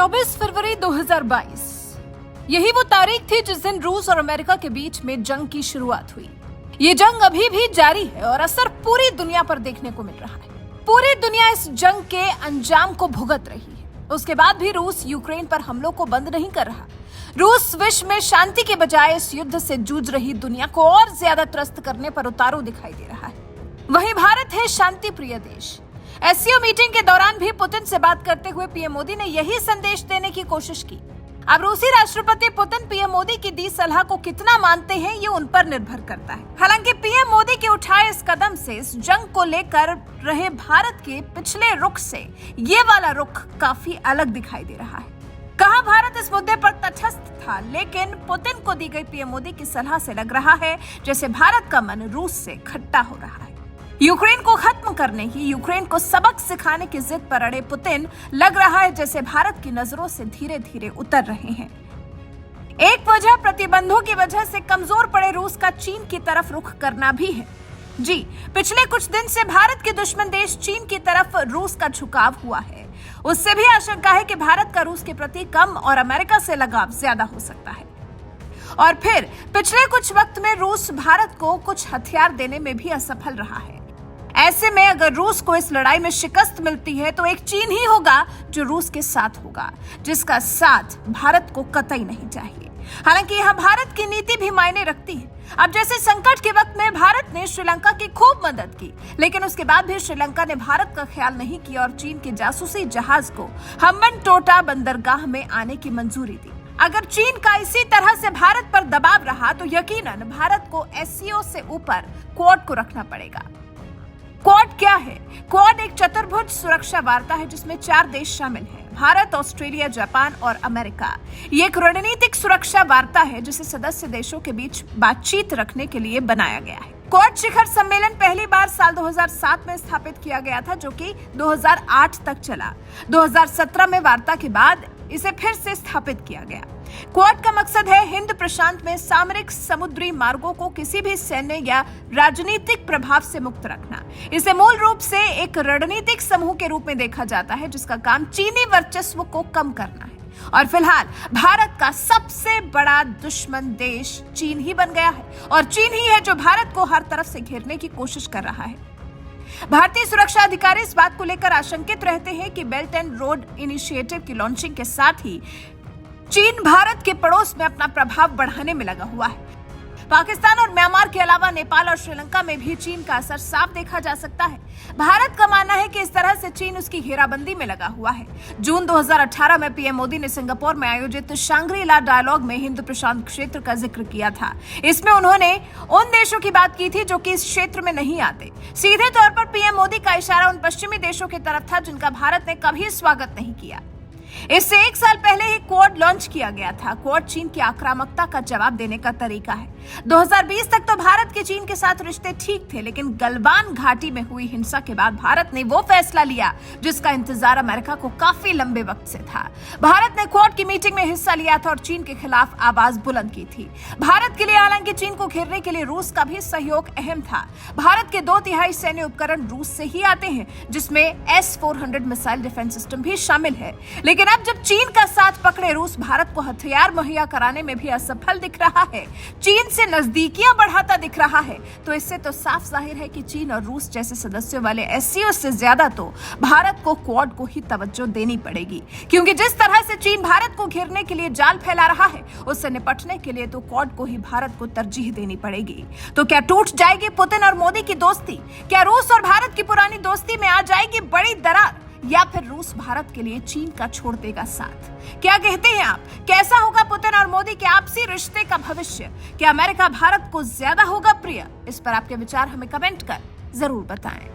24 फरवरी 2022 यही वो तारीख थी जिस दिन रूस और अमेरिका के बीच में जंग की शुरुआत हुई। ये जंग अभी भी जारी है और असर पूरी दुनिया पर देखने को मिल रहा है। पूरी दुनिया इस जंग के अंजाम को भुगत रही है। उसके बाद भी रूस यूक्रेन पर हमलों को बंद नहीं कर रहा। रूस विश्व में शांति के बजाय इस युद्ध से जूझ रही दुनिया को और ज्यादा त्रस्त करने पर उतारू दिखाई दे रहा है। वहीं भारत है शांति प्रिय देश। एससीओ मीटिंग के दौरान भी पुतिन से बात करते हुए पीएम मोदी ने यही संदेश देने की कोशिश की। अब रूसी राष्ट्रपति पुतिन पीएम मोदी की दी सलाह को कितना मानते हैं ये उन पर निर्भर करता है। हालांकि पीएम मोदी के उठाए इस कदम से इस जंग को लेकर रहे भारत के पिछले रुख से ये वाला रुख काफी अलग दिखाई दे रहा है। कहा भारत इस मुद्दे पर तटस्थ था, लेकिन पुतिन को दी गई पीएम मोदी की सलाह से लग रहा है जैसे भारत का मन रूस से खट्टा हो रहा है। यूक्रेन को खत्म करने की, यूक्रेन को सबक सिखाने की जिद पर अड़े पुतिन लग रहा है जैसे भारत की नजरों से धीरे धीरे उतर रहे हैं। एक वजह प्रतिबंधों की वजह से कमजोर पड़े रूस का चीन की तरफ रुख करना भी है। जी, पिछले कुछ दिन से भारत के दुश्मन देश चीन की तरफ रूस का झुकाव हुआ है। उससे भी आशंका है कि भारत का रूस के प्रति कम और अमेरिका से लगाव ज्यादा हो सकता है। और फिर पिछले कुछ वक्त में रूस भारत को कुछ हथियार देने में भी असफल रहा है। ऐसे में अगर रूस को इस लड़ाई में शिकस्त मिलती है तो एक चीन ही होगा जो रूस के साथ होगा, जिसका साथ भारत को कतई नहीं चाहिए। हालांकि यहाँ भारत की नीति भी मायने रखती है। अब जैसे संकट के वक्त में भारत ने श्रीलंका की खूब मदद की, लेकिन उसके बाद भी श्रीलंका ने भारत का ख्याल नहीं किया और चीन के जासूसी जहाज को हम्बनटोटा बंदरगाह में आने की मंजूरी दी। अगर चीन का इसी तरह से भारत पर दबाव रहा तो यकीनन भारत को एससीओ से ऊपर क्वाड को रखना पड़ेगा। क्वाड क्या है? क्वाड एक चतुर्भुज सुरक्षा वार्ता है जिसमें 4 देश शामिल हैं: भारत, ऑस्ट्रेलिया, जापान और अमेरिका। ये एक रणनीतिक सुरक्षा वार्ता है जिसे सदस्य देशों के बीच बातचीत रखने के लिए बनाया गया है। क्वाड शिखर सम्मेलन पहली बार साल 2007 में स्थापित किया गया था, जो कि 2008 तक चला। 2017 में वार्ता के बाद इसे फिर से स्थापित किया गया। क्वाड का मकसद है हिंद प्रशांत में सामरिक समुद्री मार्गों को किसी भी सैन्य या राजनीतिक प्रभाव से मुक्त रखना। इसे मूल रूप से एक रणनीतिक समूह के रूप में देखा जाता है जिसका काम चीनी वर्चस्व को कम करना है। और फिलहाल भारत का सबसे बड़ा दुश्मन देश चीन ही बन गया है और चीन ही है जो भारत को हर तरफ से घेरने की कोशिश कर रहा है। भारतीय सुरक्षा अधिकारी इस बात को लेकर आशंकित रहते हैं कि बेल्ट एंड रोड इनिशिएटिव की लॉन्चिंग के साथ ही चीन भारत के पड़ोस में अपना प्रभाव बढ़ाने में लगा हुआ है। पाकिस्तान और म्यांमार के अलावा नेपाल और श्रीलंका में भी चीन का असर साफ देखा जा सकता है। भारत का मानना है कि इस तरह से चीन उसकी घेराबंदी में लगा हुआ है। जून 2018 में पीएम मोदी ने सिंगापुर में आयोजित शांग्री-ला डायलॉग में हिंद प्रशांत क्षेत्र का जिक्र किया था। इसमें उन्होंने उन देशों की बात की थी जो कि इस क्षेत्र में नहीं आते। सीधे तौर पर पीएम मोदी का इशारा उन पश्चिमी देशों की तरफ था जिनका भारत ने कभी स्वागत नहीं किया। इससे 1 साल पहले ही क्वाड लॉन्च किया गया था। क्वाड चीन की आक्रामकता का जवाब देने का तरीका है। 2020 तक तो भारत के चीन के साथ रिश्ते ठीक थे, लेकिन गलवान घाटी में हुई हिंसा के बाद भारत ने वो फैसला लिया जिसका इंतजार अमेरिका को काफी लंबे वक्त से था। भारत ने क्वाड की मीटिंग में हिस्सा लिया था और चीन के खिलाफ आवाज बुलंद की थी। भारत के लिए हालांकि चीन को घेरने के लिए रूस का भी सहयोग अहम था। भारत के 2/3 सैन्य उपकरण रूस से ही आते हैं, जिसमें S-400 मिसाइल डिफेंस सिस्टम भी शामिल है। लेकिन अब जब चीन का साथ पकड़े रूस भारत को हथियार मुहैया कराने में भी असफल दिख रहा है, चीन से नजदीकियां बढ़ाता दिख रहा है, तो इससे तो साफ जाहिर है कि चीन और रूस जैसे सदस्यों वाले एससीओ से ज्यादा तो भारत को क्वाड को ही तवज्जो देनी पड़ेगी। क्योंकि जिस तरह से चीन भारत को घेरने के लिए जाल फैला रहा है, उससे निपटने के लिए तो क्वाड को ही भारत को तरजीह देनी पड़ेगी। तो क्या टूट जाएगी पुतिन और मोदी की दोस्ती? क्या रूस और भारत की पुरानी दोस्ती में आ जाएगी बड़ी दरार, या फिर रूस भारत के लिए चीन का छोड़ देगा साथ? क्या कहते हैं आप? कैसा होगा पुतिन और मोदी के आपसी रिश्ते का भविष्य? क्या अमेरिका भारत को ज्यादा होगा प्रिय? इस पर आपके विचार हमें कमेंट कर जरूर बताएं।